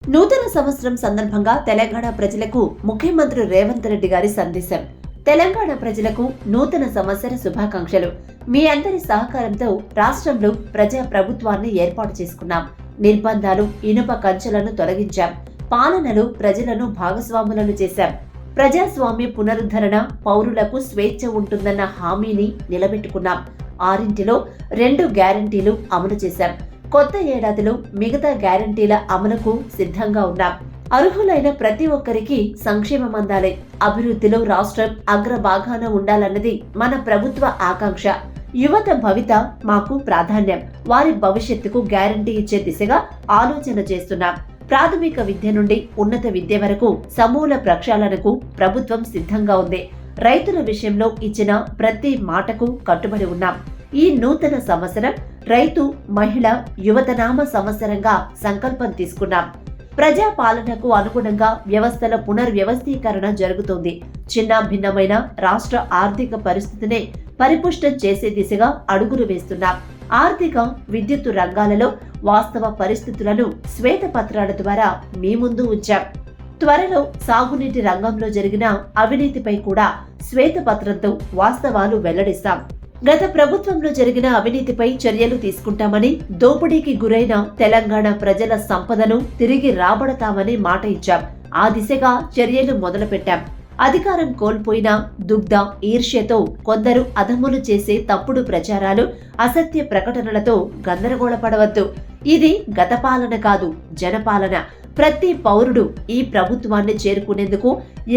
నూతన సంవత్సరం సందర్భంగా తెలంగాణ ప్రజలకు ముఖ్యమంత్రి రేవంత్ రెడ్డి గారి సందేశం. తెలంగాణ ప్రజలకు నూతన సంవత్సర శుభాకాంక్షలు. మీ అందరి సహకారంతో రాష్ట్రంలో ప్రజా ప్రభుత్వాన్ని ఏర్పాటు చేసుకున్నాం. నిర్బంధాలు, ఇనుప కంచెలను తొలగించాం. పాలనలో ప్రజలను భాగస్వాములను చేశాం. ప్రజాస్వామ్య పునరుద్ధరణ, పౌరులకు స్వేచ్ఛ ఉంటుందన్న హామీని నిలబెట్టుకున్నాం. 6 2 గ్యారంటీలు అమలు చేశాం. కొత్త ఏడాదిలో మిగతా గ్యారంటీల అమలుకు సిద్ధంగా ఉన్నాం. అర్హులైన ప్రతి ఒక్కరికి సంక్షేమం అందాలి. అభివృద్ధిలో రాష్ట్రం అగ్రభాగాన ఉండాలన్నది మన ప్రభుత్వ ఆకాంక్ష. యువత భవిత మాకు ప్రాధాన్యం. వారి భవిష్యత్తుకు గ్యారంటీ ఇచ్చే దిశగా ఆలోచన చేస్తున్నాం. ప్రాథమిక విద్య నుండి ఉన్నత విద్య వరకు సమూల ప్రక్షాళనకు ప్రభుత్వం సిద్ధంగా ఉంది. రైతుల విషయంలో ఇచ్చిన ప్రతి మాటకు కట్టుబడి ఉన్నాం. ఈ నూతన సంవత్సరం రైతు, మహిళ, యువతనామ సంవత్సరంగా సంకల్పం తీసుకున్నాం. ప్రజా పాలనకు అనుగుణంగా వ్యవస్థల పునర్వ్యవస్థీకరణ జరుగుతోంది. చిన్న భిన్నమైన రాష్ట్ర ఆర్థిక పరిస్థితిని పరిపుష్టం చేసే దిశగా అడుగులు వేస్తున్నాం. ఆర్థిక, విద్యుత్తు రంగాలలో వాస్తవ పరిస్థితులను శ్వేతపత్రాల ద్వారా మీ ముందు ఉంచాం. త్వరలో సాగునీటి రంగంలో జరిగిన అవినీతిపై కూడా శ్వేతపత్రంతో వాస్తవాలు వెల్లడిస్తాం. గత ప్రభుత్వంలో జరిగిన అవినీతిపై చర్యలు తీసుకుంటామని, దోపిడీకి గురైన తెలంగాణ ప్రజల సంపదను తిరిగి రాబడతామని మాట ఇచ్చాం. ఆ దిశగా చర్యలు మొదలుపెట్టాం. అధికారం కోల్పోయిన దుగ్ధ, ఈర్ష్యతో కొందరు అధములు చేసే తప్పుడు ప్రచారాలు, అసత్య ప్రకటనలతో గందరగోళపడవద్దు. ఇది గత పాలన కాదు, జనపాలన. ప్రతి పౌరుడు ఈ ప్రభుత్వాన్ని చేరుకునేందుకు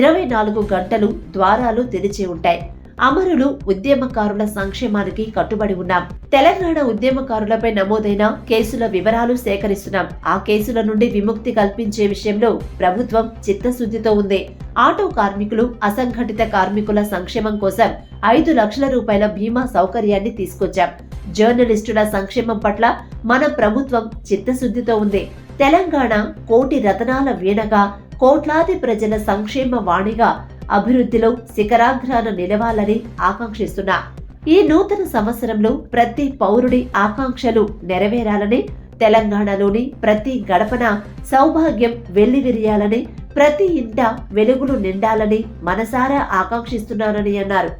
24 గంటలు ద్వారాలు తెరిచి ఉంటాయి. అమరులు, ఉద్యమకారుల సంక్షేమానికి కట్టుబడి ఉన్నాం. తెలంగాణ ఉద్యమకారులపై నమోదైన కేసుల వివరాలు సేకరిస్తున్నాం. ఆ కేసుల నుండి విముక్తి కల్పించే విషయంలో ప్రభుత్వం చిత్తశుద్ధితో ఉంది. ఆటో కార్మికులు, అసంఘటిత కార్మికుల సంక్షేమం కోసం 5 లక్షల రూపాయల బీమా సౌకర్యాన్ని తీసుకొచ్చాం. జర్నలిస్టుల సంక్షేమం పట్ల మన ప్రభుత్వం చిత్తశుద్ధితో ఉంది. తెలంగాణ కోటి రతనాల వీణగా, కోట్లాది ప్రజల సంక్షేమ వాణిగా అభివృద్ధిలో శిఖరాగ్రాన నిలవాలని ఆకాంక్షిస్తున్నా. ఈ నూతన సంవత్సరంలో ప్రతి పౌరుడి ఆకాంక్షలు నెరవేరాలని, తెలంగాణలోని ప్రతి గడపన సౌభాగ్యం వెల్లివిరియాలని, ప్రతి ఇంట వెలుగులు నిండాలని మనసారా ఆకాంక్షిస్తున్నానని అన్నారు.